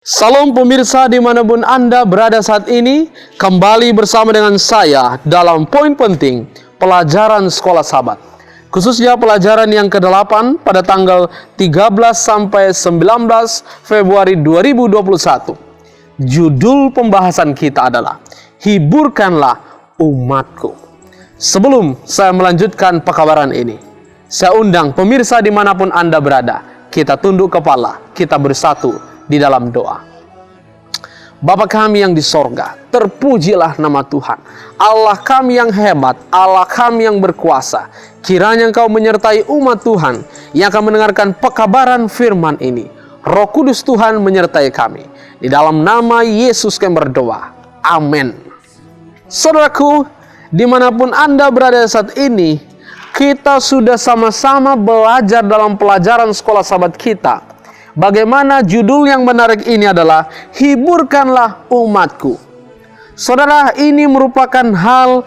Salam pemirsa dimanapun Anda berada saat ini, kembali bersama dengan saya dalam poin penting pelajaran sekolah sahabat. Khususnya pelajaran yang ke-8 pada tanggal 13 sampai 19 Februari 2021. Judul pembahasan kita adalah Hiburkanlah Umatku. Sebelum saya melanjutkan pekabaran ini, saya undang pemirsa dimanapun Anda berada, kita tunduk kepala, kita bersatu di dalam doa. Bapa kami yang di sorga, terpujilah nama Tuhan. Allah kami yang hebat, Allah kami yang berkuasa. Kiranya Engkau menyertai umat Tuhan yang akan mendengarkan pekabaran firman ini. Roh Kudus Tuhan menyertai kami. Di dalam nama Yesus kami berdoa. Amin. Saudaraku, dimanapun Anda berada saat ini, kita sudah sama-sama belajar dalam pelajaran sekolah sahabat kita. Bagaimana judul yang menarik ini adalah Hiburkanlah Umatku. Saudara, ini merupakan hal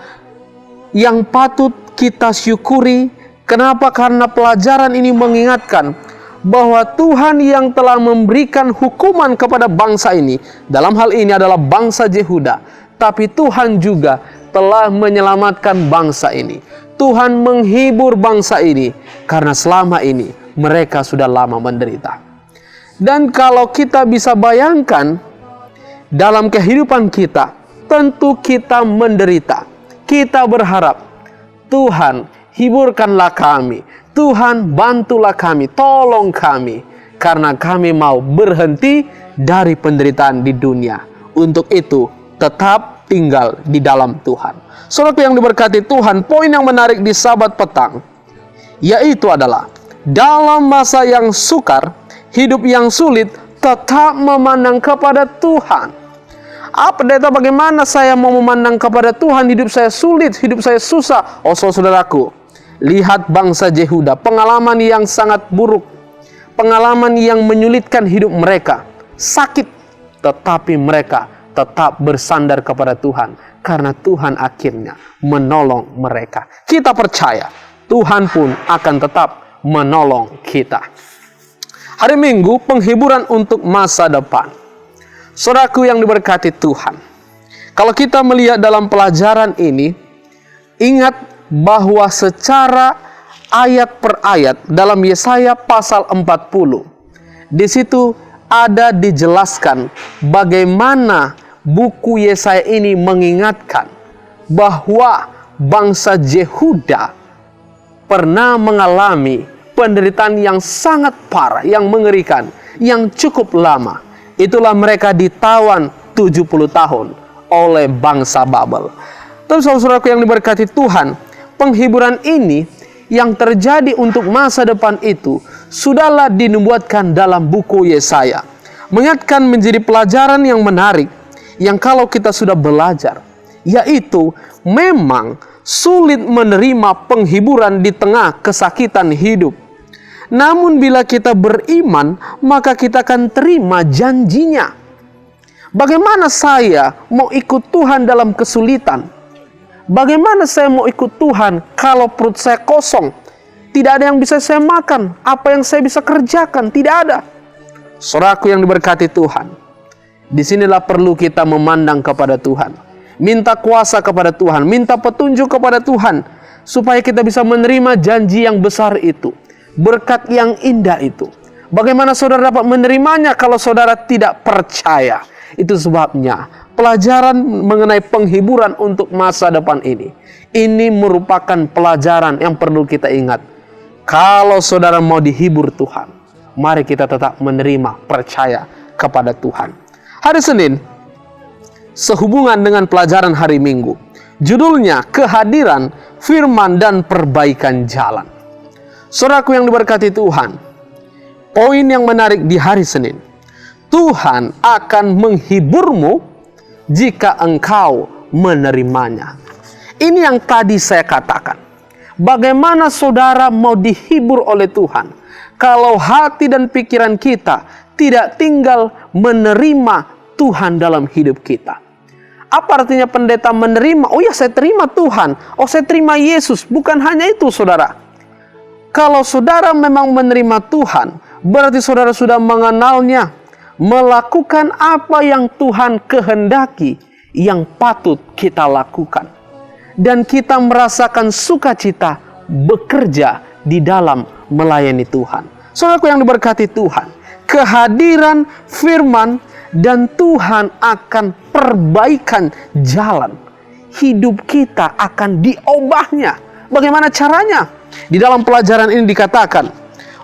yang patut kita syukuri. Kenapa? Karena pelajaran ini mengingatkan bahwa Tuhan yang telah memberikan hukuman kepada bangsa ini, dalam hal ini adalah bangsa Yehuda, tapi Tuhan juga telah menyelamatkan bangsa ini. Tuhan menghibur bangsa ini karena selama ini mereka sudah lama menderita. Dan kalau kita bisa bayangkan dalam kehidupan kita, tentu kita menderita. Kita berharap, Tuhan hiburkanlah kami, Tuhan bantulah kami, tolong kami, karena kami mau berhenti dari penderitaan di dunia. Untuk itu tetap tinggal di dalam Tuhan. Saudara yang diberkati Tuhan, poin yang menarik di Sabat petang yaitu adalah dalam masa yang sukar, hidup yang sulit, tetap memandang kepada Tuhan. Pendeta, bagaimana saya mau memandang kepada Tuhan? Hidup saya sulit, hidup saya susah. Oh saudaraku, lihat bangsa Yehuda, pengalaman yang sangat buruk, pengalaman yang menyulitkan hidup mereka, sakit, tetapi mereka tetap bersandar kepada Tuhan, karena Tuhan akhirnya menolong mereka. Kita percaya Tuhan pun akan tetap menolong kita. Hari Minggu, penghiburan untuk masa depan. Saudaraku yang diberkati Tuhan, kalau kita melihat dalam pelajaran ini, ingat bahwa secara ayat per ayat dalam Yesaya pasal 40, di situ ada dijelaskan bagaimana buku Yesaya ini mengingatkan bahwa bangsa Yehuda pernah mengalami penderitaan yang sangat parah, yang mengerikan, yang cukup lama. Itulah mereka ditawan 70 tahun oleh bangsa Babel. Tapi saudaraku yang diberkati Tuhan, penghiburan ini yang terjadi untuk masa depan itu sudahlah dinubuatkan dalam buku Yesaya. Mengingatkan menjadi pelajaran yang menarik, yang kalau kita sudah belajar, yaitu memang sulit menerima penghiburan di tengah kesakitan hidup. Namun bila kita beriman, maka kita akan terima janjinya. Bagaimana saya mau ikut Tuhan dalam kesulitan? Bagaimana saya mau ikut Tuhan kalau perut saya kosong? Tidak ada yang bisa saya makan. Apa yang saya bisa kerjakan? Tidak ada. Saudaraku yang diberkati Tuhan, disinilah perlu kita memandang kepada Tuhan. Minta kuasa kepada Tuhan, minta petunjuk kepada Tuhan, supaya kita bisa menerima janji yang besar itu, berkat yang indah itu. Bagaimana saudara dapat menerimanya kalau saudara tidak percaya? Itu sebabnya pelajaran mengenai penghiburan untuk masa depan ini merupakan pelajaran yang perlu kita ingat. Kalau saudara mau dihibur Tuhan, mari kita tetap menerima, percaya kepada Tuhan. Hari Senin, sehubungan dengan pelajaran hari Minggu, judulnya kehadiran, firman, dan perbaikan jalan. Saudaraku yang diberkati Tuhan, poin yang menarik di hari Senin, Tuhan akan menghiburmu jika engkau menerimanya. Ini yang tadi saya katakan. Bagaimana saudara mau dihibur oleh Tuhan kalau hati dan pikiran kita tidak tinggal menerima Tuhan dalam hidup kita? Apa artinya pendeta menerima? Oh ya, saya terima Tuhan. Oh, saya terima Yesus. Bukan hanya itu, saudara. Kalau saudara memang menerima Tuhan, berarti saudara sudah mengenalnya. melakukan apa yang Tuhan kehendaki, yang patut kita lakukan. Dan kita merasakan sukacita bekerja di dalam melayani Tuhan. Saudaraku yang diberkati Tuhan, kehadiran firman dan Tuhan akan perbaikan jalan. Hidup kita akan diubahnya. Bagaimana caranya? Di dalam pelajaran ini dikatakan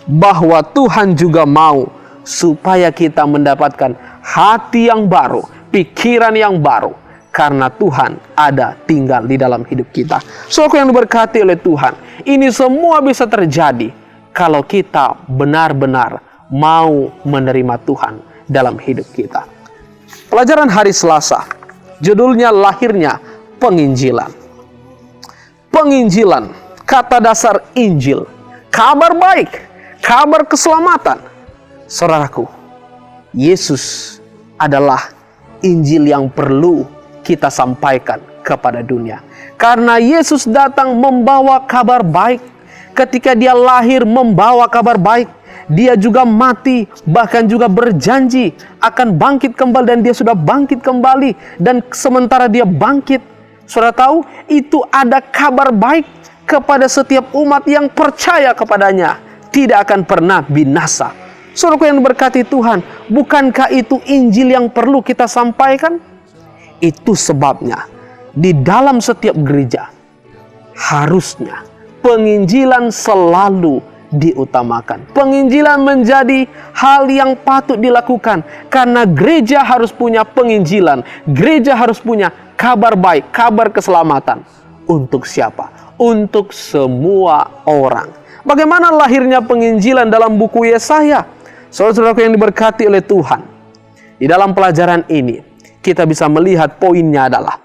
bahwa Tuhan juga mau supaya kita mendapatkan hati yang baru, pikiran yang baru, karena Tuhan ada tinggal di dalam hidup kita. Saudaraku yang diberkati oleh Tuhan, ini semua bisa terjadi kalau kita benar-benar mau menerima Tuhan dalam hidup kita. Pelajaran hari Selasa, judulnya lahirnya penginjilan. Penginjilan, kata dasar Injil, kabar baik, kabar keselamatan. Saudaraku, Yesus adalah Injil yang perlu kita sampaikan kepada dunia. Karena Yesus datang membawa kabar baik. Ketika dia lahir membawa kabar baik, dia juga mati, bahkan juga berjanji akan bangkit kembali, dan dia sudah bangkit kembali. Dan sementara dia bangkit, saudara tahu, itu ada kabar baik kepada setiap umat yang percaya kepadanya, tidak akan pernah binasa. Saudaraku yang diberkati Tuhan, bukankah itu Injil yang perlu kita sampaikan? Itu sebabnya di dalam setiap gereja harusnya penginjilan selalu diutamakan. Penginjilan menjadi hal yang patut dilakukan, karena gereja harus punya penginjilan. Gereja harus punya kabar baik, kabar keselamatan. Untuk siapa? Untuk semua orang. Bagaimana lahirnya penginjilan dalam buku Yesaya? Saudara-saudaraku yang diberkati oleh Tuhan, di dalam pelajaran ini kita bisa melihat poinnya adalah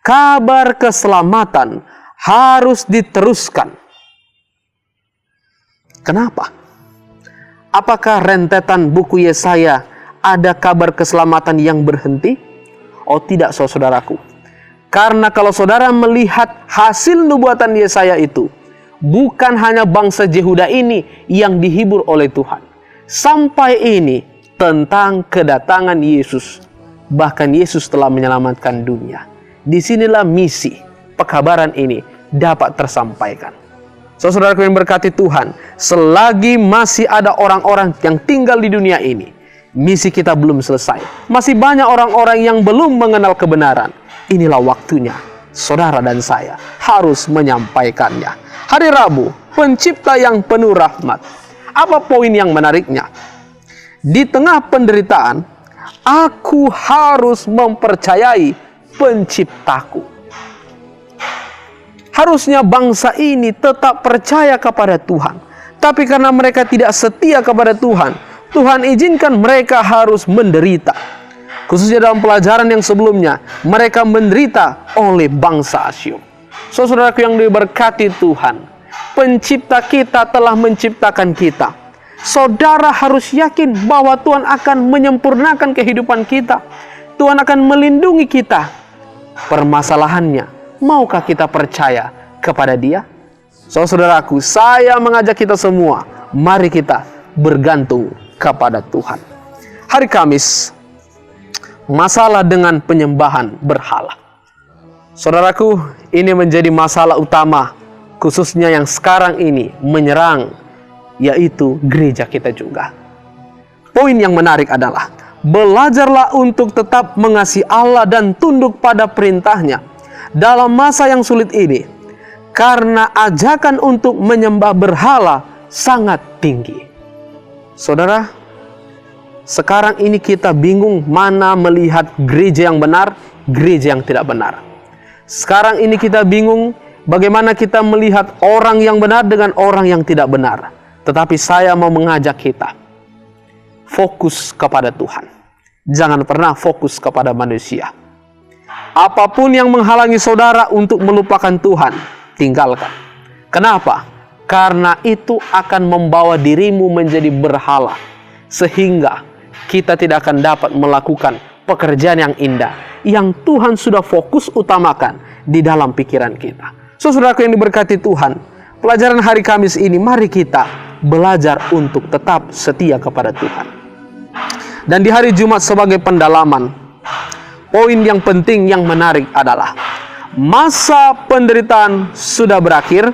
kabar keselamatan harus diteruskan. Kenapa? Apakah rentetan buku Yesaya ada kabar keselamatan yang berhenti? Oh tidak, saudaraku. Karena kalau saudara melihat hasil nubuatan Yesaya itu, bukan hanya bangsa Yehuda ini yang dihibur oleh Tuhan. Sampai ini tentang kedatangan Yesus. Bahkan Yesus telah menyelamatkan dunia. Disinilah misi pekabaran ini dapat tersampaikan. Saudaraku yang berkati Tuhan, selagi masih ada orang-orang yang tinggal di dunia ini, misi kita belum selesai. Masih banyak orang-orang yang belum mengenal kebenaran. Inilah waktunya saudara dan saya harus menyampaikannya. Hari Rabu, Pencipta yang penuh rahmat. Apa poin yang menariknya? Di tengah penderitaan, aku harus mempercayai Penciptaku. Harusnya bangsa ini tetap percaya kepada Tuhan. Tapi karena mereka tidak setia kepada Tuhan, Tuhan izinkan mereka harus menderita. Khususnya dalam pelajaran yang sebelumnya, mereka menderita oleh bangsa Asyur. Saudaraku yang diberkati Tuhan, Pencipta kita telah menciptakan kita. Saudara harus yakin bahwa Tuhan akan menyempurnakan kehidupan kita. Tuhan akan melindungi kita. Permasalahannya, maukah kita percaya kepada Dia? Saudaraku, saya mengajak kita semua, mari kita bergantung kepada Tuhan. Hari Kamis, masalah dengan penyembahan berhala. Saudaraku, ini menjadi masalah utama, khususnya yang sekarang ini menyerang, yaitu gereja kita juga. Poin yang menarik adalah, belajarlah untuk tetap mengasihi Allah dan tunduk pada perintahnya dalam masa yang sulit ini, karena ajakan untuk menyembah berhala sangat tinggi. Saudara, sekarang ini kita bingung mana melihat gereja yang benar, gereja yang tidak benar. Sekarang ini kita bingung bagaimana kita melihat orang yang benar dengan orang yang tidak benar. Tetapi saya mau mengajak kita fokus kepada Tuhan. Jangan pernah fokus kepada manusia. Apapun yang menghalangi saudara untuk melupakan Tuhan, tinggalkan. Kenapa? Karena itu akan membawa dirimu menjadi berhala, sehingga kita tidak akan dapat melakukan pekerjaan yang indah yang Tuhan sudah fokus utamakan di dalam pikiran kita. Saudaraku yang diberkati Tuhan, pelajaran hari Kamis ini mari kita belajar untuk tetap setia kepada Tuhan. Dan di hari Jumat sebagai pendalaman, poin yang penting yang menarik adalah masa penderitaan sudah berakhir,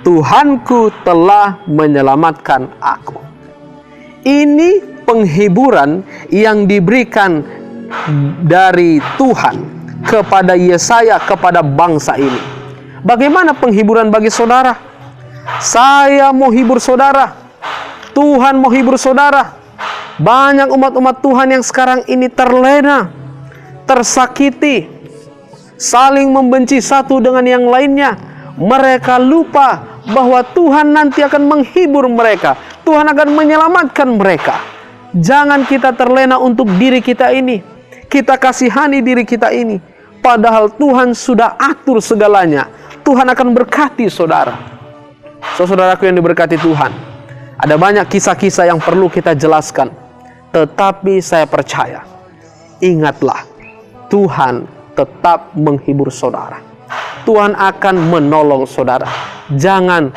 Tuhanku telah menyelamatkan aku. Ini penghiburan yang diberikan dari Tuhan kepada Yesaya, kepada bangsa ini. Bagaimana penghiburan bagi saudara? Saya mau hibur saudara, Tuhan mau hibur saudara. Banyak umat-umat Tuhan yang sekarang ini terlena, tersakiti, saling membenci satu dengan yang lainnya. Mereka lupa bahwa Tuhan nanti akan menghibur mereka. Tuhan akan menyelamatkan mereka. Jangan kita terlena untuk diri kita ini. Kita kasihani diri kita ini. Padahal Tuhan sudah atur segalanya. Tuhan akan berkati saudara. Saudaraku yang diberkati Tuhan, ada banyak kisah-kisah yang perlu kita jelaskan. Tetapi saya percaya, ingatlah, Tuhan tetap menghibur saudara. Tuhan akan menolong saudara. Jangan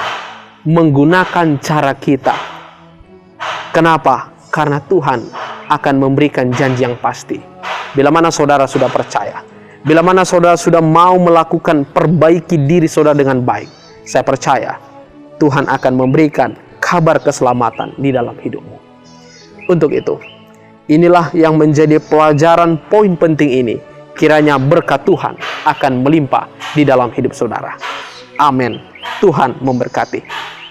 menggunakan cara kita. Kenapa? Karena Tuhan akan memberikan janji yang pasti. Bila mana saudara sudah percaya, bila mana saudara sudah mau melakukan perbaiki diri saudara dengan baik, saya percaya Tuhan akan memberikan kabar keselamatan di dalam hidupmu. Untuk itu, inilah yang menjadi pelajaran poin penting ini. Kiranya berkat Tuhan akan melimpah di dalam hidup saudara. Amin. Tuhan memberkati.